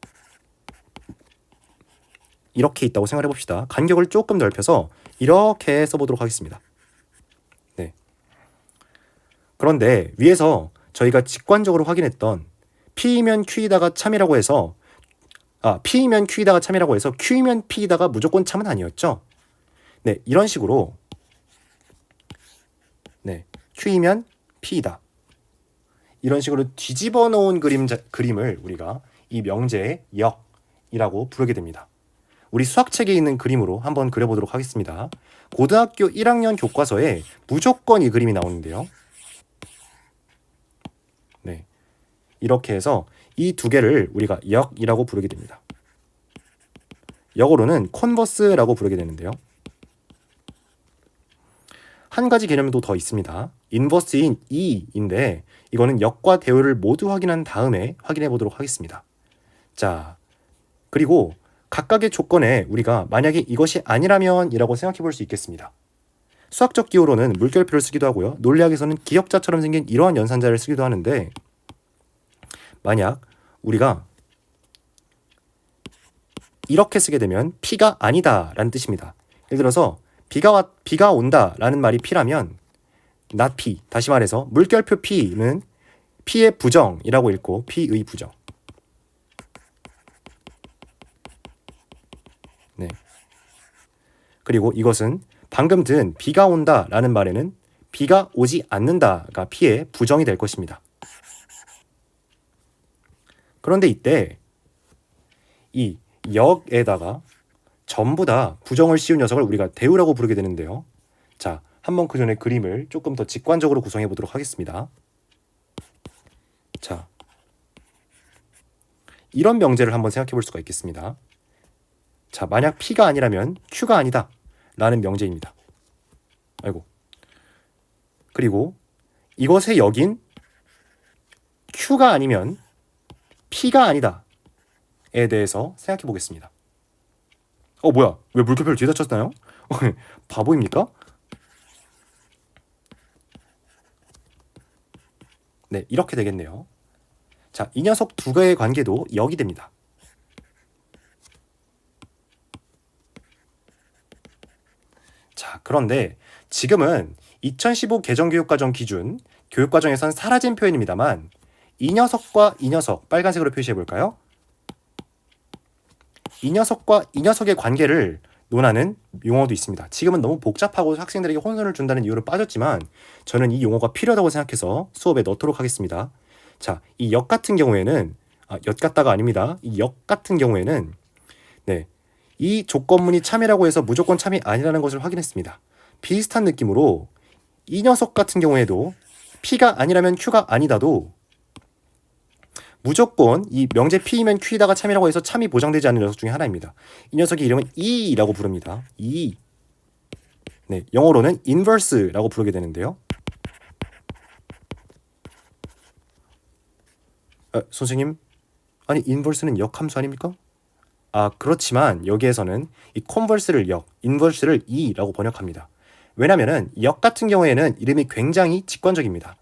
이렇게 있다고 생각해 봅시다. 간격을 조금 넓혀서 이렇게 써보도록 하겠습니다. 네. 그런데 위에서 저희가 직관적으로 확인했던 P이면 Q이다가 참이라고 해서 P이면 Q이다가 참이라고 해서 Q이면 P이다가 무조건 참은 아니었죠. 네, 이런 식으로 네, Q이면 P이다. 이런 식으로 뒤집어 놓은 그림을 우리가 이 명제의 역이라고 부르게 됩니다. 우리 수학책에 있는 그림으로 한번 그려보도록 하겠습니다. 고등학교 1학년 교과서에 무조건 이 그림이 나오는데요. 네, 이렇게 해서 이 두 개를 우리가 역이라고 부르게 됩니다. 역어로는 컨버스라고 부르게 되는데요. 한 가지 개념도 더 있습니다. 인버스인 E인데 이거는 역과 대우를 모두 확인한 다음에 확인해 보도록 하겠습니다. 자, 그리고 각각의 조건에 우리가 만약에 이것이 아니라면 이라고 생각해 볼 수 있겠습니다. 수학적 기호로는 물결표를 쓰기도 하고요. 논리학에서는 기역자처럼 생긴 이러한 연산자를 쓰기도 하는데, 만약 우리가 이렇게 쓰게 되면 P가 아니다 라는 뜻입니다. 예를 들어서 비가 온다 라는 말이 P라면 not P, 다시 말해서 물결표 P는 P의 부정이라고 읽고 P의 부정. 네. 그리고 이것은 방금 든 비가 온다 라는 말에는 비가 오지 않는다가 P의 부정이 될 것입니다. 그런데 이때 이 역에다가 전부 다 부정을 씌운 녀석을 우리가 대우라고 부르게 되는데요. 자, 한번 그 전에 그림을 조금 더 직관적으로 구성해 보도록 하겠습니다. 자, 이런 명제를 한번 생각해 볼 수가 있겠습니다. 자, 만약 P가 아니라면 Q가 아니다 라는 명제입니다. 아이고. 그리고 이것의 역인 Q가 아니면 P가 아니다 에 대해서 생각해 보겠습니다. 뭐야? 왜 물결표를 뒤에다 쳤나요? 바보입니까? 네, 이렇게 되겠네요. 자, 이 녀석 두 개의 관계도 역이 됩니다. 자, 그런데 지금은 2015 개정교육과정 기준 교육과정에선 사라진 표현입니다만 이 녀석과 이 녀석, 빨간색으로 표시해 볼까요? 이 녀석과 이 녀석의 관계를 논하는 용어도 있습니다. 지금은 너무 복잡하고 학생들에게 혼선을 준다는 이유로 빠졌지만 저는 이 용어가 필요하다고 생각해서 수업에 넣도록 하겠습니다. 자, 이 역 같은 경우에는 역 같다가 아닙니다. 이 역 같은 경우에는 네, 이 조건문이 참이라고 해서 무조건 참이 아니라는 것을 확인했습니다. 비슷한 느낌으로 이 녀석 같은 경우에도 P가 아니라면 Q가 아니다도 무조건 이 명제 P이면 Q이다가 참이라고 해서 참이 보장되지 않는 녀석 중에 하나입니다. 이 녀석의 이름은 E라고 부릅니다. E. 네, 영어로는 inverse라고 부르게 되는데요. 선생님, 아니 inverse는 역함수 아닙니까? 그렇지만 여기에서는 이 converse를 역, inverse를 이라고 번역합니다. 왜냐면은 역 같은 경우에는 이름이 굉장히 직관적입니다.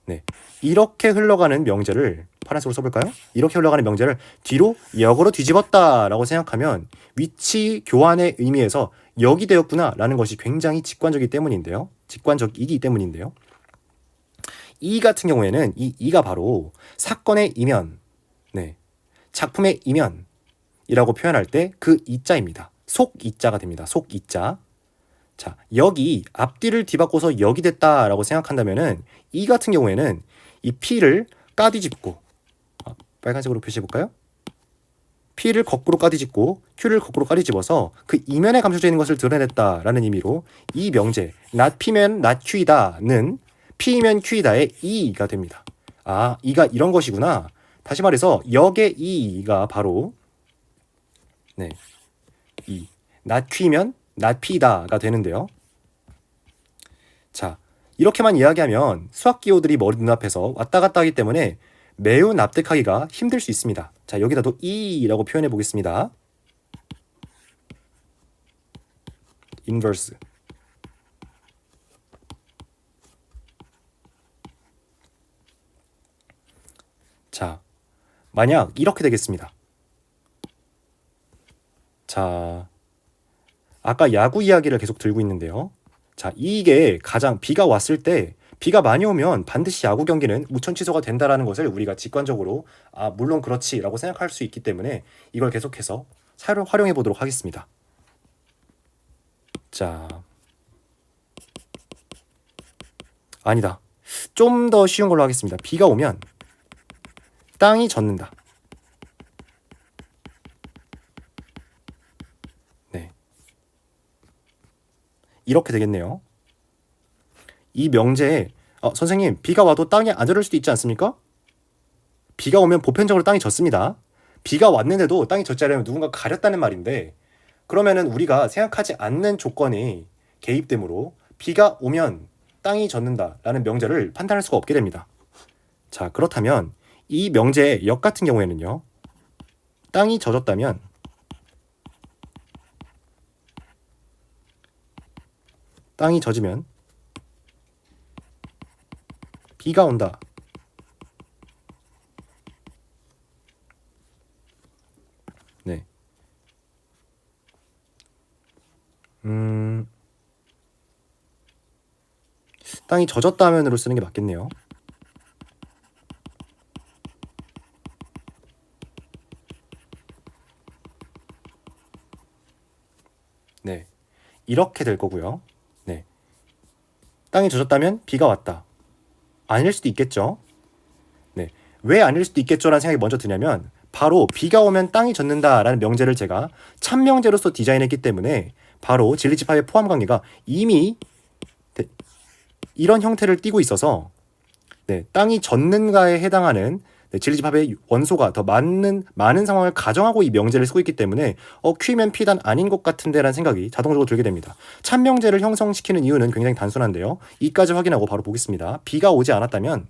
네, 이렇게 흘러가는 명제를 파란색으로 써볼까요? 이렇게 흘러가는 명제를 뒤로 역으로 뒤집었다라고 생각하면 위치 교환의 의미에서 역이 되었구나 라는 것이 굉장히 직관적이기 때문인데요. 직관적이기 때문인데요. 이 같은 경우에는 이 이가 바로 사건의 이면, 네, 작품의 이면이라고 표현할 때 그 이자입니다. 속 이자가 됩니다. 속 이자. 자, 여기 앞뒤를 뒤바꿔서 역이 됐다라고 생각한다면은 이 같은 경우에는 이 P를 까뒤집고 빨간색으로 표시해볼까요? P를 거꾸로 까뒤집고 Q를 거꾸로 까뒤집어서 그 이면에 감춰져 있는 것을 드러냈다라는 의미로 이 명제 not P면 not Q이다는 P면 Q이다의 이가 됩니다. 이가 이런 것이구나. 다시 말해서 역의 이가 바로 네, 이 not Q면 not P다가 되는데요. 자, 이렇게만 이야기하면 수학 기호들이 머리 눈앞에서 왔다 갔다 하기 때문에 매우 납득하기가 힘들 수 있습니다. 자, 여기다도 이라고 표현해 보겠습니다. 인버스. 자, 만약 이렇게 되겠습니다. 자, 아까 야구 이야기를 계속 들고 있는데요. 자, 이게 가장 비가 왔을 때 비가 많이 오면 반드시 야구 경기는 무천 취소가 된다라는 것을 우리가 직관적으로 물론 그렇지라고 생각할 수 있기 때문에 이걸 계속해서 활용해 보도록 하겠습니다. 자, 아니다. 좀 더 쉬운 걸로 하겠습니다. 비가 오면 땅이 젖는다. 네, 이렇게 되겠네요. 이 명제에 선생님, 비가 와도 땅이 안 젖을 수도 있지 않습니까? 비가 오면 보편적으로 땅이 젖습니다. 비가 왔는데도 땅이 젖지 않으면 누군가 가렸다는 말인데, 그러면은 우리가 생각하지 않는 조건이 개입되므로 비가 오면 땅이 젖는다라는 명제를 판단할 수가 없게 됩니다. 자, 그렇다면 이 명제의 역 같은 경우에는요, 땅이 젖었다면 땅이 젖으면 비가 온다. 네. 땅이 젖었다면으로 쓰는 게 맞겠네요. 네. 이렇게 될 거고요. 네. 땅이 젖었다면 비가 왔다. 아닐 수도 있겠죠. 네. 왜 아닐 수도 있겠죠라는 생각이 먼저 드냐면 바로 비가 오면 땅이 젖는다라는 명제를 제가 참명제로서 디자인했기 때문에 바로 진리집합의 포함 관계가 이미 이런 형태를 띠고 있어서 땅이 젖는가에 해당하는 진리집합의 원소가 더 많은 상황을 가정하고 이 명제를 쓰고 있기 때문에 Q면 P단 아닌 것 같은데 라는 생각이 자동적으로 들게 됩니다. 참명제를 형성시키는 이유는 굉장히 단순한데요. 이까지 확인하고 바로 보겠습니다. 비가 오지 않았다면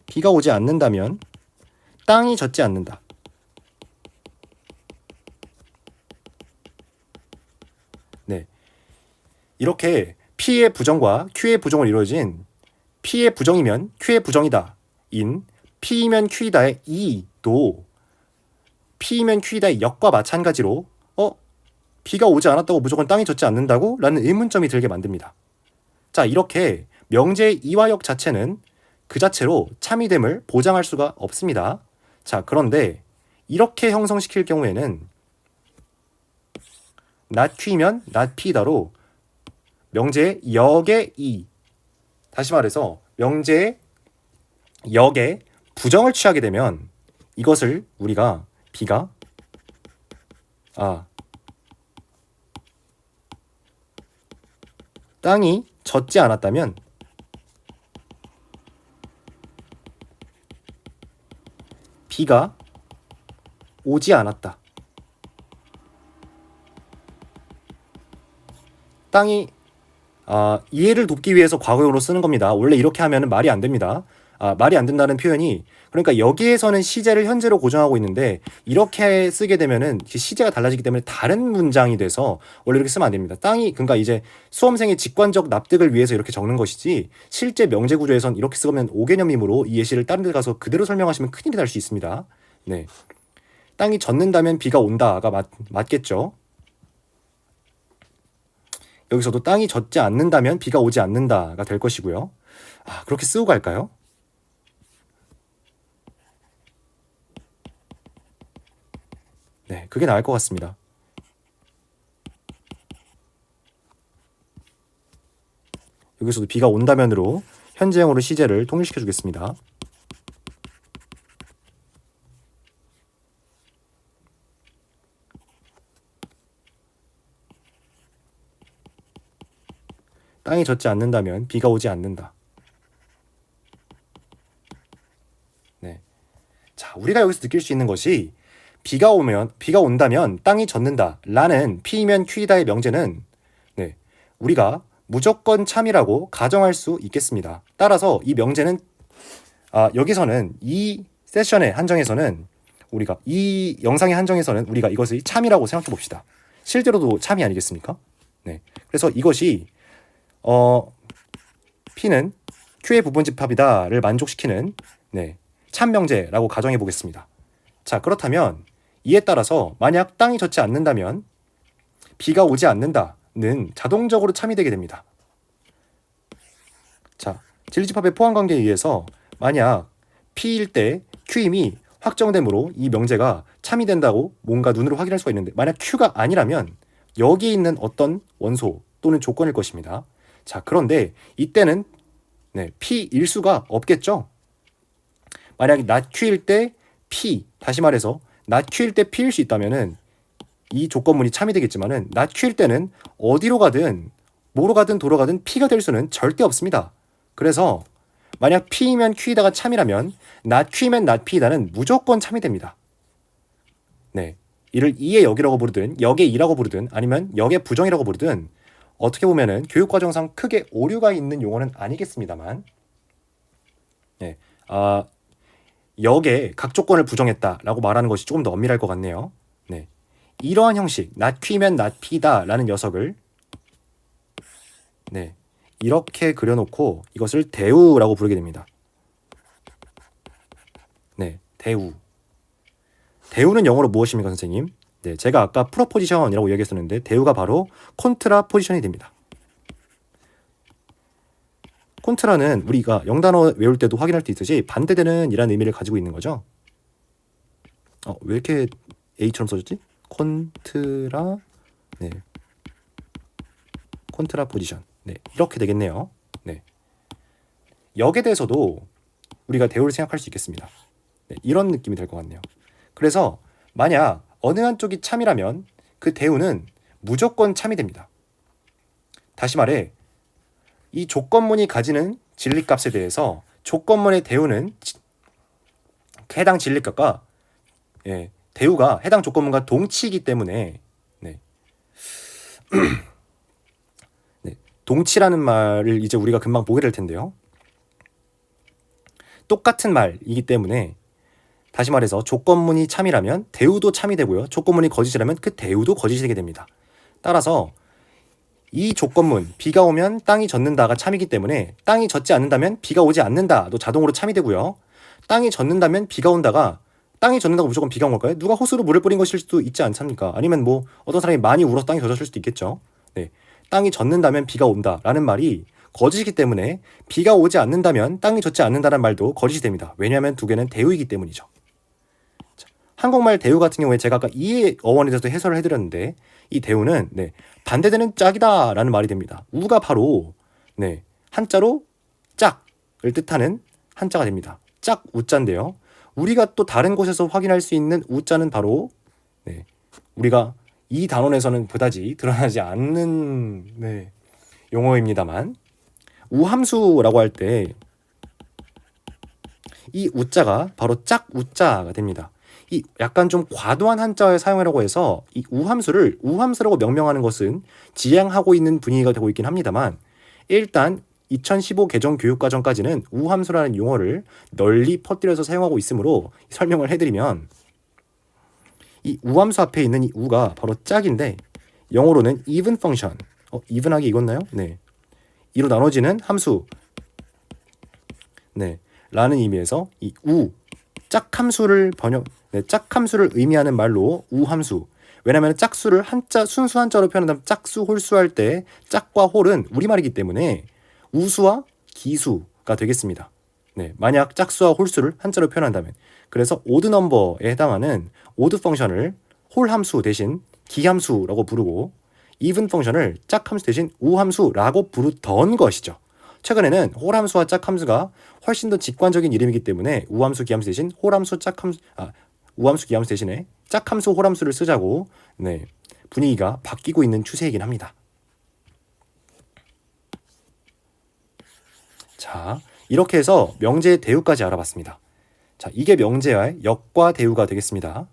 비가 오지 않는다면 땅이 젖지 않는다. 네, 이렇게 P의 부정과 Q의 부정을 이루어진 P의 부정이면 Q의 부정이다 인 P이면 Q이다의 이도 P이면 Q이다의 역과 마찬가지로 비가 오지 않았다고 무조건 땅이 젖지 않는다고? 라는 의문점이 들게 만듭니다. 자, 이렇게 명제의 이와 역 자체는 그 자체로 참이됨을 보장할 수가 없습니다. 자, 그런데 이렇게 형성시킬 경우에는 not Q이면 not P다로 명제의 역의 이, 다시 말해서 명제의 역의 부정을 취하게 되면 이것을 우리가 B가 땅이 젖지 않았다면 비가 오지 않았다. 땅이 이해를 돕기 위해서 과거형으로 쓰는 겁니다. 원래 이렇게 하면 말이 안 됩니다. 말이 안 된다는 표현이, 그러니까 여기에서는 시제를 현재로 고정하고 있는데 이렇게 쓰게 되면은 시제가 달라지기 때문에 다른 문장이 돼서 원래 이렇게 쓰면 안 됩니다. 땅이, 그러니까 이제 수험생의 직관적 납득을 위해서 이렇게 적는 것이지, 실제 명제 구조에선 이렇게 쓰면 5개념이므로 이 예시를 다른 데 가서 그대로 설명하시면 큰일이 날 수 있습니다. 네. 땅이 젖는다면 비가 온다가 맞겠죠. 여기서도 땅이 젖지 않는다면 비가 오지 않는다가 될 것이고요. 그렇게 쓰고 갈까요? 네, 그게 나을 것 같습니다. 여기서도 비가 온다면으로 현재형으로 시제를 통일시켜 주겠습니다. 땅이 젖지 않는다면 비가 오지 않는다. 네. 자, 우리가 여기서 느낄 수 있는 것이, 비가 온다면 땅이 젖는다 라는 P이면 Q이다의 명제는, 네, 우리가 무조건 참이라고 가정할 수 있겠습니다. 따라서 이 명제는 여기서는 이 세션의 한정에서는, 우리가 이 영상의 한정에서는 우리가 이것을 참이라고 생각해 봅시다. 실제로도 참이 아니겠습니까? 네. 그래서 이것이 P는 Q의 부분집합이다를 만족시키는, 네, 참명제라고 가정해 보겠습니다. 자, 그렇다면 이에 따라서 만약 땅이 젖지 않는다면 비가 오지 않는다는 자동적으로 참이 되게 됩니다. 자, 진리집합의 포함관계에 의해서 만약 P일 때 Q임이 확정되므로 이 명제가 참이 된다고 뭔가 눈으로 확인할 수가 있는데, 만약 Q가 아니라면 여기 있는 어떤 원소 또는 조건일 것입니다. 자, 그런데 이때는 P일 수가 없겠죠. 만약에 not Q일 때 P, 다시 말해서 not Q일 때 P일 수 있다면은 이 조건문이 참이 되겠지만은 not Q일 때는 어디로 가든 뭐로 가든 도로 가든 P가 될 수는 절대 없습니다. 그래서 만약 P이면 Q이다가 참이라면 not Q이면 not P이다는 무조건 참이 됩니다. 네, 이를 2의 역이라고 부르든 역의 2라고 부르든 아니면 역의 부정이라고 부르든, 어떻게 보면은 교육과정상 크게 오류가 있는 용어는 아니겠습니다만, 네, 역의 각 조건을 부정했다라고 말하는 것이 조금 더 엄밀할 것 같네요. 네, 이러한 형식, not Q면 not P다라는 녀석을, 네, 이렇게 그려놓고 이것을 대우라고 부르게 됩니다. 네, 대우. 대우는 영어로 무엇입니까, 선생님? 네, 제가 아까 프로포지션이라고 얘기했었는데 대우가 바로 콘트라 포지션이 됩니다. 콘트라는 우리가 영단어 외울 때도 확인할 수 있듯이 반대되는 이라는 의미를 가지고 있는 거죠. 왜 이렇게 A처럼 써졌지? 콘트라, 네, 콘트라 포지션. 네, 이렇게 되겠네요. 네, 역에 대해서도 우리가 대우를 생각할 수 있겠습니다. 네, 이런 느낌이 될 것 같네요. 그래서 만약 어느 한쪽이 참이라면 그 대우는 무조건 참이 됩니다. 다시 말해, 이 조건문이 가지는 진리값에 대해서 조건문의 대우는 해당 진리값과, 대우가 해당 조건문과 동치이기 때문에, 네, 네, 동치라는 말을 이제 우리가 금방 보게 될 텐데요. 똑같은 말이기 때문에, 다시 말해서 조건문이 참이라면 대우도 참이 되고요. 조건문이 거짓이라면 그 대우도 거짓이 되게 됩니다. 따라서 이 조건문, 비가 오면 땅이 젖는다가 참이기 때문에 땅이 젖지 않는다면 비가 오지 않는다도 자동으로 참이 되고요. 땅이 젖는다면 비가 온다가, 땅이 젖는다고 무조건 비가 온 걸까요? 누가 호수로 물을 뿌린 것일 수도 있지 않습니까? 아니면 뭐 어떤 사람이 많이 울어서 땅이 젖었을 수도 있겠죠. 네, 땅이 젖는다면 비가 온다라는 말이 거짓이기 때문에 비가 오지 않는다면 땅이 젖지 않는다는 말도 거짓이 됩니다. 왜냐하면 두 개는 대우이기 때문이죠. 한국말 대우 같은 경우에 제가 아까 이의 어원에 대해서 해설을 해드렸는데, 이 대우는, 네, 반대되는 짝이다 라는 말이 됩니다. 우가 바로, 네, 한자로 짝을 뜻하는 한자가 됩니다. 짝 우자인데요. 우리가 또 다른 곳에서 확인할 수 있는 우자는 바로, 네, 우리가 이 단원에서는 그다지 드러나지 않는, 네, 용어입니다만, 우함수라고 할 때 이 우자가 바로 짝 우자가 됩니다. 이 약간 좀 과도한 한자어를 사용하려고 해서 이 우함수를 우함수라고 명명하는 것은 지양하고 있는 분위기가 되고 있긴 합니다만, 일단 2015 개정 교육과정까지는 우함수라는 용어를 널리 퍼뜨려서 사용하고 있으므로 설명을 해드리면, 이 우함수 앞에 있는 이 우가 바로 짝인데 영어로는 even function, even하게 읽었나요? 네, 이로 나눠지는 함수, 네, 라는 의미에서 이 짝함수를 짝함수를 의미하는 말로 우함수. 왜냐하면 짝수를 한자 순수 한자로 표현한다면 짝수, 홀수 할 때 짝과 홀은 우리말이기 때문에 우수와 기수가 되겠습니다. 네, 만약 짝수와 홀수를 한자로 표현한다면, 그래서 오드 넘버에 해당하는 오드 펑션을 홀함수 대신 기함수라고 부르고 이븐 펑션을 짝함수 대신 우함수라고 부르던 것이죠. 최근에는 홀함수와 짝함수가 훨씬 더 직관적인 이름이기 때문에 우함수 기함수 대신 우함수 기함수 대신에 짝함수 홀함수를 쓰자고 분위기가 바뀌고 있는 추세이긴 합니다. 자, 이렇게 해서 명제의 대우까지 알아봤습니다. 자, 이게 명제의 역과 대우가 되겠습니다.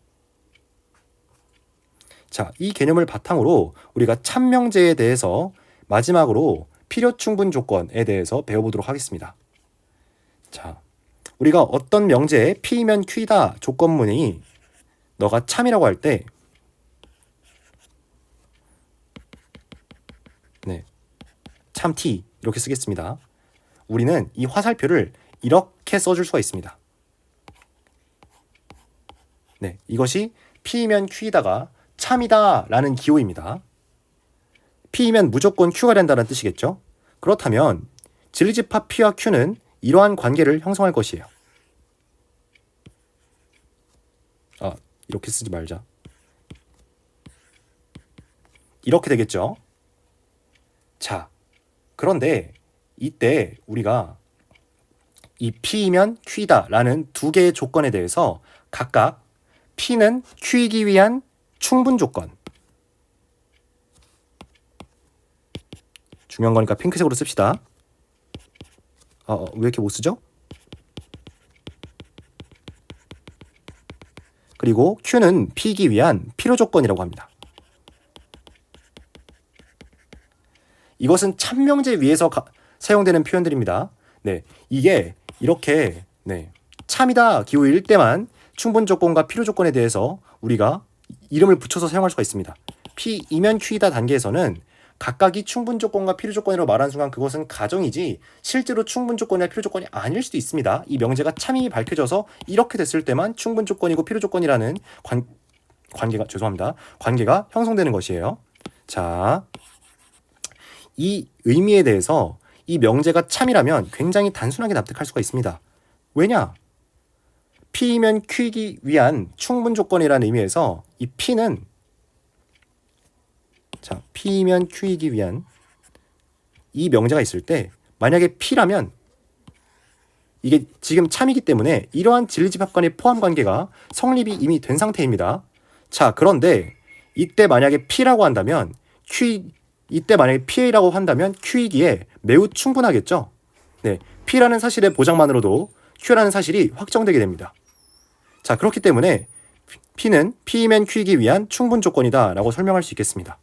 자, 이 개념을 바탕으로 우리가 참명제에 대해서 마지막으로 필요 충분 조건에 대해서 배워보도록 하겠습니다. 자, 우리가 어떤 명제에 P이면 Q이다 조건문이 너가 참이라고 할 때 참 T 이렇게 쓰겠습니다. 우리는 이 화살표를 이렇게 써줄 수가 있습니다. 네, 이것이 P이면 Q이다가 참이다 라는 기호입니다. P이면 무조건 Q가 된다는 뜻이겠죠. 그렇다면 진리집합 P와 Q는 이러한 관계를 형성할 것이에요. 이렇게 쓰지 말자. 이렇게 되겠죠. 자, 그런데 이때 우리가 이 P이면 Q이다 라는 두 개의 조건에 대해서 각각 P는 Q이기 위한 충분 조건, 중요한 거니까 핑크색으로 씁시다. 왜 이렇게 못 쓰죠? 그리고 Q는 P이기 위한 필요 조건이라고 합니다. 이것은 참명제 위에서 사용되는 표현들입니다. 네, 이게 이렇게 참이다 기호일 때만 충분 조건과 필요 조건에 대해서 우리가 이름을 붙여서 사용할 수가 있습니다. P이면 Q이다 단계에서는 각각이 충분 조건과 필요 조건이라고 말하는 순간 그것은 가정이지 실제로 충분 조건이나 필요 조건이 아닐 수도 있습니다. 이 명제가 참임이 밝혀져서 이렇게 됐을 때만 충분 조건이고 필요 조건이라는 관계가 형성되는 것이에요. 자, 이 의미에 대해서 이 명제가 참이라면 굉장히 단순하게 납득할 수가 있습니다. 왜냐? P이면 Q이기 위한 충분 조건이라는 의미에서 이 P는 P이면 Q이기 위한 이 명제가 있을 때 만약에 P라면 이게 지금 참이기 때문에 이러한 진리집합 간의 포함 관계가 성립이 이미 된 상태입니다. 자, 그런데 이때 만약에 P라고 한다면 이때 만약에 P라고 한다면 Q이기에 매우 충분하겠죠. 네, P라는 사실의 보장만으로도 Q라는 사실이 확정되게 됩니다. 자, 그렇기 때문에 P는 P이면 Q이기 위한 충분 조건이다 라고 설명할 수 있겠습니다.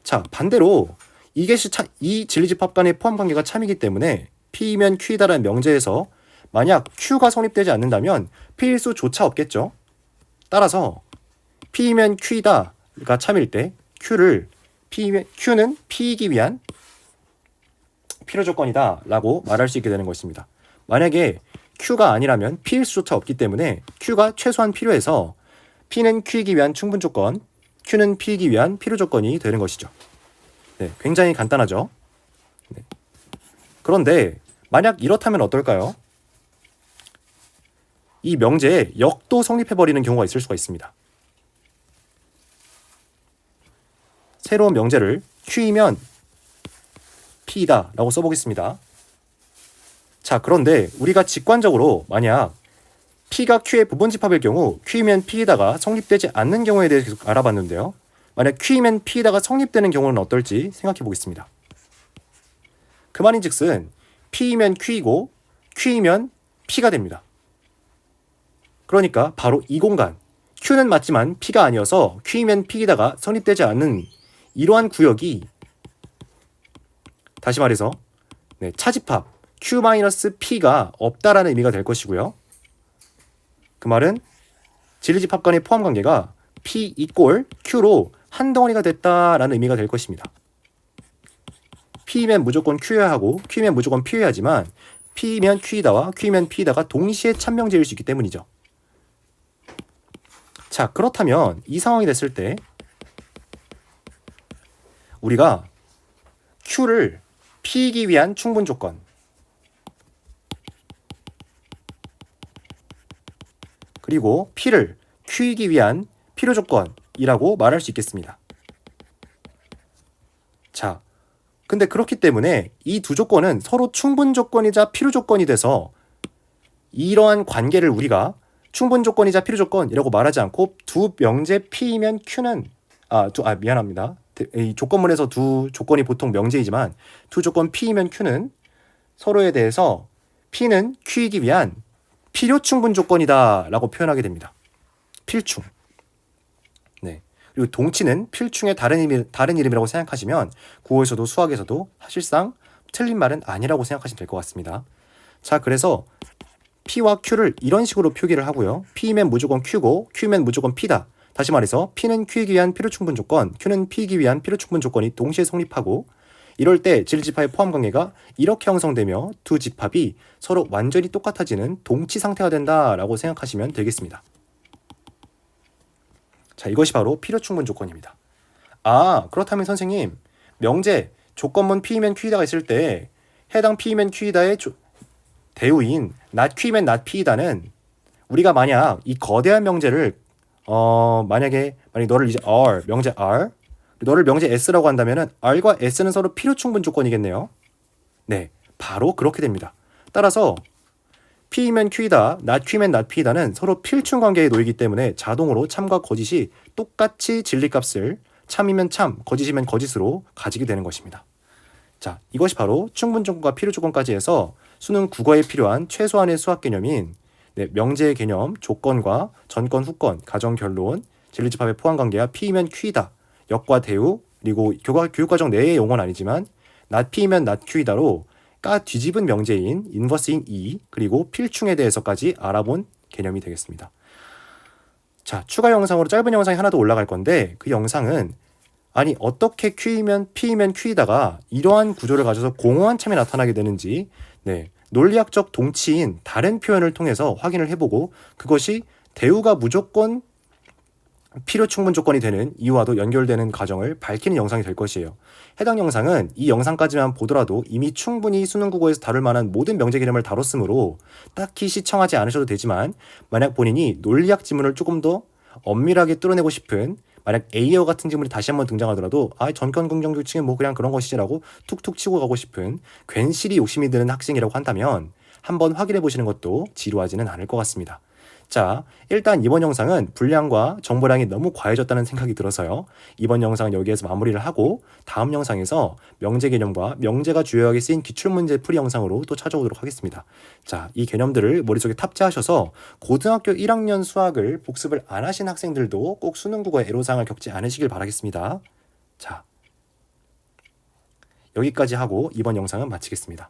자, 반대로 이 진리집합 간의 포함 관계가 참이기 때문에 P이면 Q이다라는 명제에서 만약 Q가 성립되지 않는다면 P일수조차 없겠죠. 따라서 P이면 Q이다가 참일 때 Q는 P이기 위한 필요 조건이다 라고 말할 수 있게 되는 것입니다. 만약에 Q가 아니라면 P일수조차 없기 때문에 Q가 최소한 필요해서 P는 Q이기 위한 충분 조건, Q는 P이기 위한 필요 조건이 되는 것이죠. 네, 굉장히 간단하죠. 네. 그런데 만약 이렇다면 어떨까요? 이 명제에 역도 성립해버리는 경우가 있을 수가 있습니다. 새로운 명제를 Q이면 P이다 라고 써보겠습니다. 자, 그런데 우리가 직관적으로 만약 P가 Q의 부분집합일 경우 Q이면 P이다가 성립되지 않는 경우에 대해서 계속 알아봤는데요. 만약 Q이면 P이다가 성립되는 경우는 어떨지 생각해 보겠습니다. 그 말인즉슨 P이면 Q이고 Q이면 P가 됩니다. 그러니까 바로 이 공간, Q는 맞지만 P가 아니어서 Q이면 P이다가 성립되지 않는 이러한 구역이, 다시 말해서 차집합 Q-P가 없다라는 의미가 될 것이고요. 그 말은 진리집합 간의 포함 관계가 P 이꼴 Q로 한 덩어리가 됐다라는 의미가 될 것입니다. P면 무조건 Q여야 하고 Q면 무조건 P여야 하지만 P면 Q이다와 Q면 P이다가 동시에 참명제일 수 있기 때문이죠. 자, 그렇다면 이 상황이 됐을 때 우리가 Q를 P이기 위한 충분 조건, 그리고 P를 Q이기 위한 필요 조건이라고 말할 수 있겠습니다. 자, 근데 그렇기 때문에 이 두 조건은 서로 충분 조건이자 필요 조건이 돼서 이러한 관계를 우리가 충분 조건이자 필요 조건이라고 말하지 않고 두 명제 P이면 Q는 미안합니다. 이 조건문에서 두 조건이 보통 명제이지만 두 조건 P이면 Q는 서로에 대해서 P는 Q이기 위한 필요 충분 조건이다 라고 표현하게 됩니다. 필충. 네. 그리고 동치는 필충의 다른 이름이라고 생각하시면 국어에서도 수학에서도 사실상 틀린 말은 아니라고 생각하시면 될 것 같습니다. 자, 그래서 P와 Q를 이런 식으로 표기를 하고요. P면 무조건 Q고 Q면 무조건 P다. 다시 말해서 P는 Q이기 위한 필요 충분 조건, Q는 P이기 위한 필요 충분 조건이 동시에 성립하고, 이럴 때 진리집합의 포함 관계가 이렇게 형성되며 두 집합이 서로 완전히 똑같아지는 동치 상태가 된다라고 생각하시면 되겠습니다. 자, 이것이 바로 필요 충분 조건입니다. 그렇다면 선생님, 명제 조건문 P이면 Q이다가 있을 때 해당 P이면 Q이다의 대우인 not Q이면 not P이다는 우리가 만약 이 거대한 명제를 만약에 너를 이제 R, 명제 R, 너를 명제 S라고 한다면은 R과 S는 서로 필요 충분 조건이겠네요. 네, 바로 그렇게 됩니다. 따라서 P이면 Q이다, not Q면 not P이다는 서로 필충 관계에 놓이기 때문에 자동으로 참과 거짓이 똑같이 진리값을 참이면 참, 거짓이면 거짓으로 가지게 되는 것입니다. 자, 이것이 바로 충분 조건과 필요 조건까지 해서 수능 국어에 필요한 최소한의 수학 개념인 명제의 개념, 조건과 전건, 후건, 가정, 결론, 진리집합의 포함 관계와 P이면 Q이다, 역과 대우, 그리고 교육과정 내의 용어는 아니지만 not P이면 not Q이다로 까 뒤집은 명제인 인버스인 E, 그리고 필충에 대해서까지 알아본 개념이 되겠습니다. 자, 추가 영상으로 짧은 영상이 하나 더 올라갈 건데 그 영상은 어떻게 Q이면 P이면 Q이다가 이러한 구조를 가져서 공허한 참이 나타나게 되는지 논리학적 동치인 다른 표현을 통해서 확인을 해보고 그것이 대우가 무조건 필요 충분 조건이 되는 이유와도 연결되는 과정을 밝히는 영상이 될 것이에요. 해당 영상은 이 영상까지만 보더라도 이미 충분히 수능 국어에서 다룰 만한 모든 명제 개념을 다뤘으므로 딱히 시청하지 않으셔도 되지만, 만약 본인이 논리학 지문을 조금 더 엄밀하게 뚫어내고 싶은, 만약 A어 같은 지문이 다시 한번 등장하더라도 전권 긍정 규칙은 뭐 그냥 그런 것이지라고 툭툭 치고 가고 싶은 괜시리 욕심이 드는 학생이라고 한다면 한번 확인해 보시는 것도 지루하지는 않을 것 같습니다. 자, 일단 이번 영상은 분량과 정보량이 너무 과해졌다는 생각이 들어서요. 이번 영상은 여기에서 마무리를 하고 다음 영상에서 명제 개념과 명제가 주요하게 쓰인 기출문제 풀이 영상으로 또 찾아오도록 하겠습니다. 자, 이 개념들을 머릿속에 탑재하셔서 고등학교 1학년 수학을 복습을 안 하신 학생들도 꼭 수능 국어의 애로사항을 겪지 않으시길 바라겠습니다. 자, 여기까지 하고 이번 영상은 마치겠습니다.